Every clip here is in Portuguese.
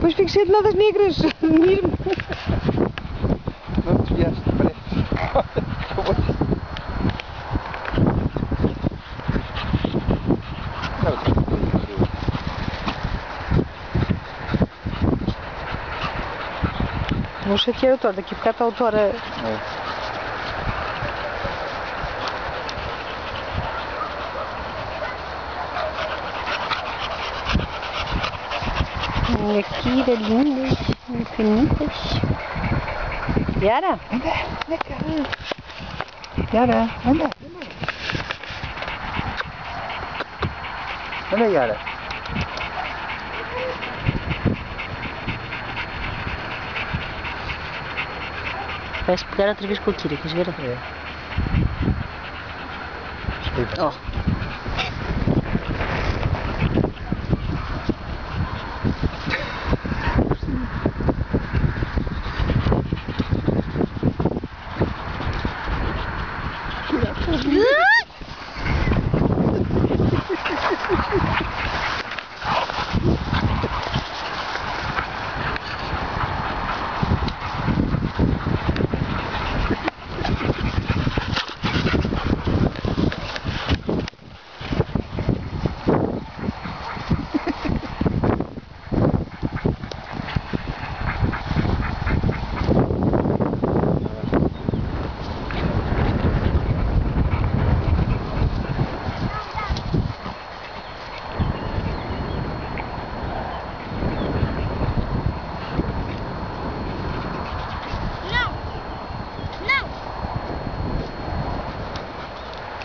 Depois fico cheio de nodas negras. Miro-me. Não te desviaste de preto. Vou chatear o Thor, daqui a bocado está o Thor a... Minha querida, lindas, infinitas. Yara? Anda, anda cá. Yara, anda. Anda, Yara. Vais pegar outra vez com a Kira, queres ver? É. Oh.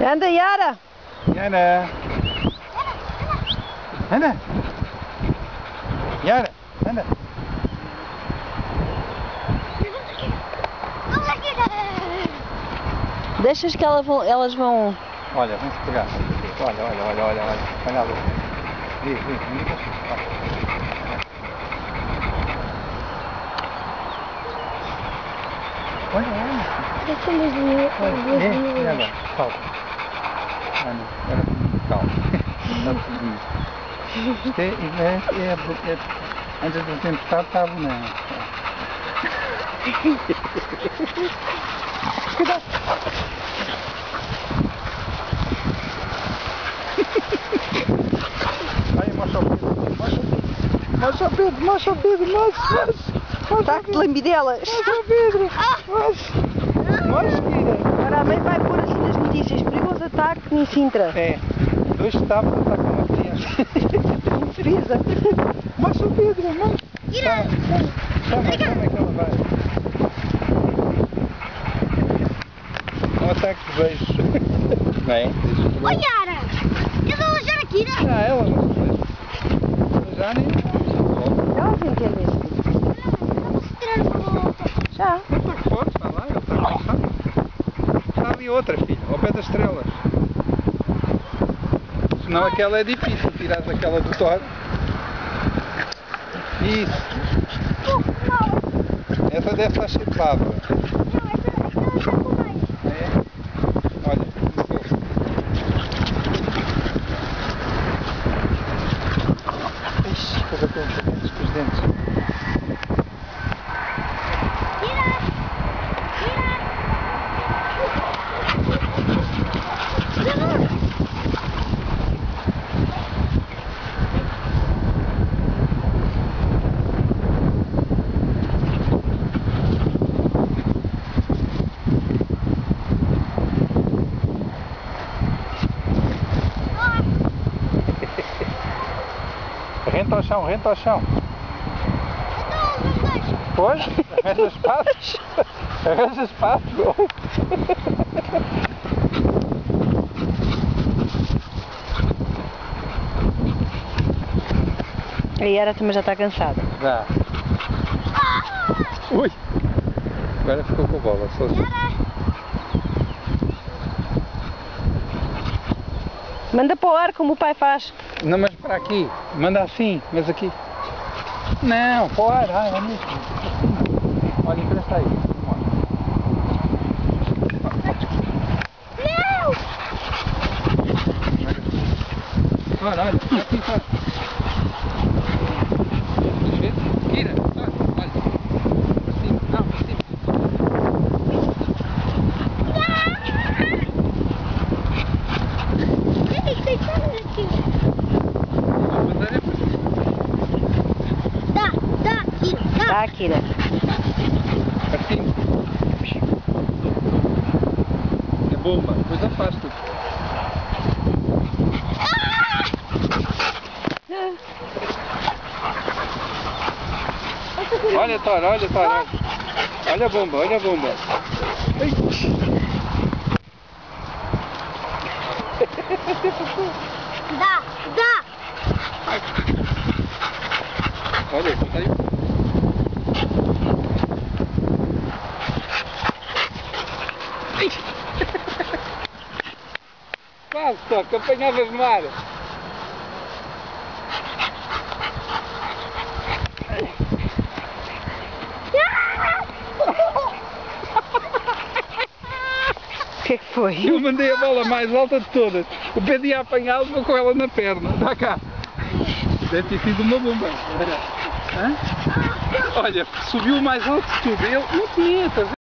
Anda, Yara! Yara! Anda! Yara! Anda! Deixas que elas vão... Olha, vamos pegar. Olha. Olha ali. Vem. Olha. Olha, calma. Calma. Isto é antes do tempestade está bonito. Cuidado. Vai, mostra o Pedro. Taco de lambidelas! Mostra o Pedro. Mostra. Agora a mãe vai pôr assim nas notícias: perigoso ataque em Sintra. É, 2 tábuas atacam uma criança. Pisa. Mostra o Pedro, mostra. Chama que ela vai. Um ataque de beijos. Não é? Oi, Yara! Eu vou beijar aqui, não? Ah, ela não se beija. Já nem. Elas entendem isso. Já. Não está forte, está lá, ele está cansado. Está ali outra, filha, ao pé das estrelas. Senão aquela é difícil, tirares aquela do Thor. Isso. Essa deve estar cheia de baba. É? Olha, ixi, cada com os dentes. Renta ao chão. Pois, arranja espaços. Arranja espaços. A Yara também já está cansada. Já. Ui. Agora ficou com a bola. Manda para o ar como o pai faz. Não, mas para aqui. Manda assim, mas aqui. Não, para o ar. Olha nisso. Olha, empresta aí. Olha, aqui faz. a Akira. Assim. É bomba, depois afasta. Olha, Tora, olha, Tora. Olha a bomba, olha a bomba. Dá, dá. Olha, tá aí. Quase só, que apanhavas mar. O que é que foi? Eu mandei a bola mais alta de todas. O Pedro ia apanhá-la, vou com ela na perna. Dá cá. Deve ter sido uma bomba. Olha, subiu o mais alto de tudo. Ele não tinha, tá vendo?